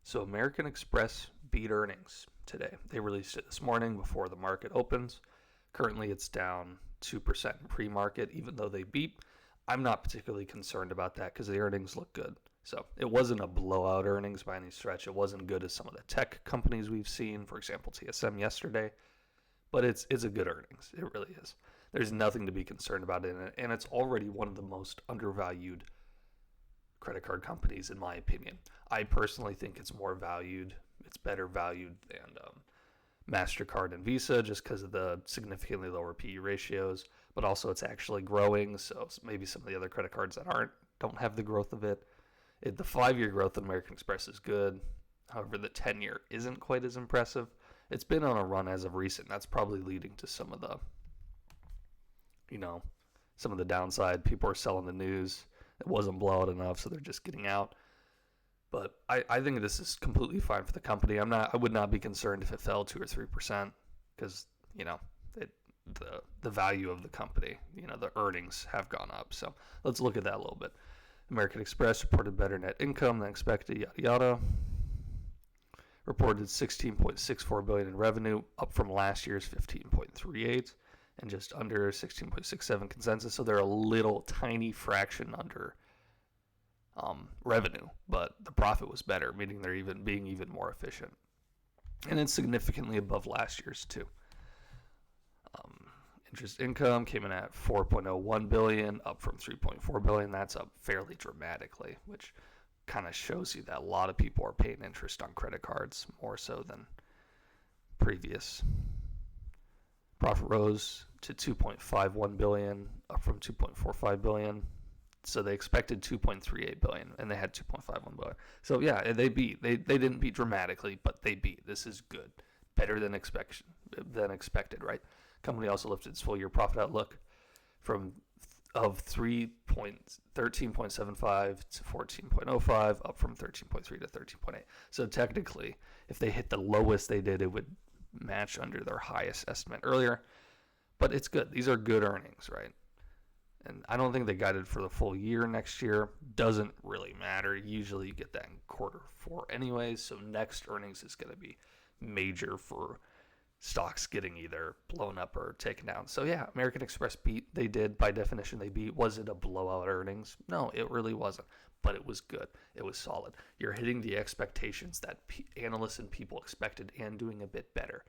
So American Express beat earnings today. They released it this morning before the market opens. Currently, it's down 2% in pre-market, even though they beat. I'm not particularly concerned about that because the earnings look good. So it wasn't a blowout earnings by any stretch. It wasn't good as some of the tech companies we've seen, for example, TSM yesterday. But it's a good earnings. It really is. There's nothing to be concerned about in it, and it's already one of the most undervalued credit card companies, in my opinion. I personally think it's more valued. It's better valued than MasterCard and Visa just because of the significantly lower PE ratios, but also it's actually growing. So maybe some of the other credit cards that don't have the growth of it. The 5-year growth of American Express is good. However, the 10-year isn't quite as impressive. It's been on a run as of recent. That's probably leading to some of the, some of the downside. People are selling the news. It wasn't blowout enough, so they're just getting out. But I think this is completely fine for the company. I would not be concerned if it fell 2 or 3% because, the value of the company, the earnings have gone up. So let's look at that a little bit. American Express reported better net income than expected, yada yada. Reported $16.64 billion in revenue, up from last year's $15.38, and just under $16.67 consensus. So they're a little tiny fraction under revenue, but the profit was better, meaning they're being even more efficient, and it's significantly above last year's too. Interest income came in at $4.01 billion, up from $3.4 billion. That's up fairly dramatically, which kind of shows you that a lot of people are paying interest on credit cards more so than previous. Profit rose to $2.51 billion, up from $2.45 billion. So they expected $2.38 billion, and they had $2.51 billion. So yeah, they beat. They didn't beat dramatically, but they beat. This is good, better than expected, right? Company also lifted its full-year profit outlook from $13.75 to $14.05, up from 13.3 to 13.8. So technically, if they hit the lowest they did, it would match under their highest estimate earlier. But it's good. These are good earnings, right? And I don't think they guided for the full year next year. Doesn't really matter. Usually you get that in Q4 anyways. So next earnings is going to be major for stocks getting either blown up or taken down. So yeah, American Express beat. They did. By definition, they beat. Was it a blowout earnings? No, it really wasn't. But it was good. It was solid. You're hitting the expectations that analysts and people expected and doing a bit better.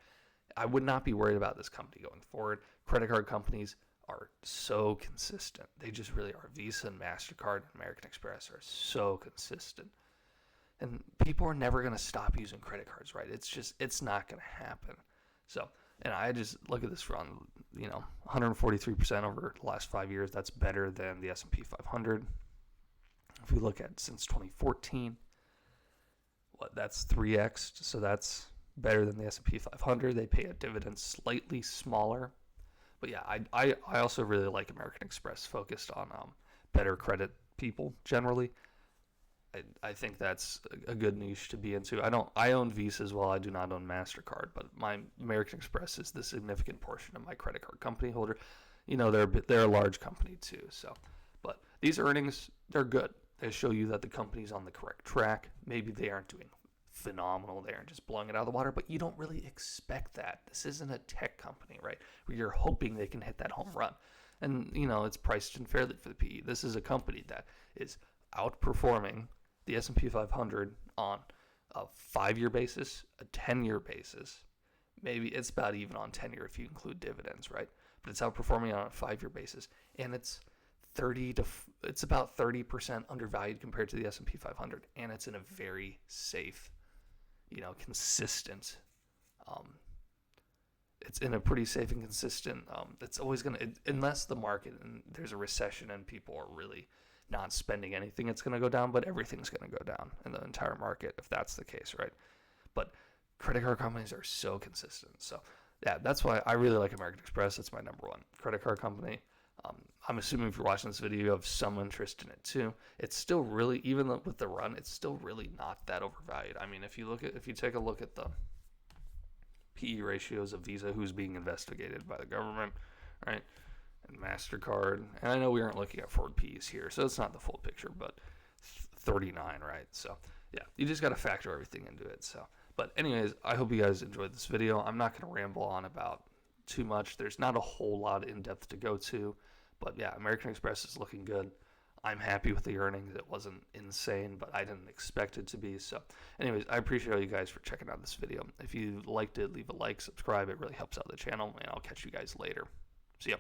I would not be worried about this company going forward. Credit card companies are so consistent. They just really are. Visa and MasterCard and American Express are so consistent. And people are never going to stop using credit cards, right? It's not going to happen. So, and I just look at this run, 143% over the last 5 years. That's better than the S&P 500. If we look at since 2014, that's 3x. So that's better than the S&P 500. They pay a dividend slightly smaller. But yeah, I also really like American Express, focused on better credit people generally. I think that's a good niche to be into. I own Visa as well. I do not own MasterCard, but my American Express is the significant portion of my credit card company holder. They're a large company too. So, but these earnings, they're good. They show you that the company's on the correct track. Maybe they aren't doing phenomenal. They aren't just blowing it out of the water, but you don't really expect that. This isn't a tech company, right? Where you're hoping they can hit that home run. And, it's priced unfairly for the PE. This is a company that is outperforming the S&P 500 on a 5-year basis, a 10-year basis. Maybe it's about even on 10-year if you include dividends, right? But it's outperforming on a 5-year basis, and it's about 30% undervalued compared to the S&P 500, and it's in a very safe, consistent. It's in a pretty safe and consistent. It's always going to, unless the market and there's a recession and people are really not spending anything, it's going to go down, but everything's going to go down in the entire market if that's the case, right? But credit card companies are so consistent. So yeah, that's why I really like American Express. It's my number one credit card company. I'm assuming if you're watching this video, you have some interest in it too. It's still really, even with the run, it's still really not that overvalued. I mean, if you take a look at the PE ratios of Visa, who's being investigated by the government, right? And MasterCard. And I know we aren't looking at forward PEs here, so it's not the full picture, but 39, right? So yeah, you just got to factor everything into it. So, but anyways, I hope you guys enjoyed this video. I'm not going to ramble on about too much. There's not a whole lot in depth to go to, but yeah, American Express is looking good. I'm happy with the earnings. It wasn't insane, but I didn't expect it to be. So anyways, I appreciate all you guys for checking out this video. If you liked it, leave a like, subscribe. It really helps out the channel, and I'll catch you guys later. See ya.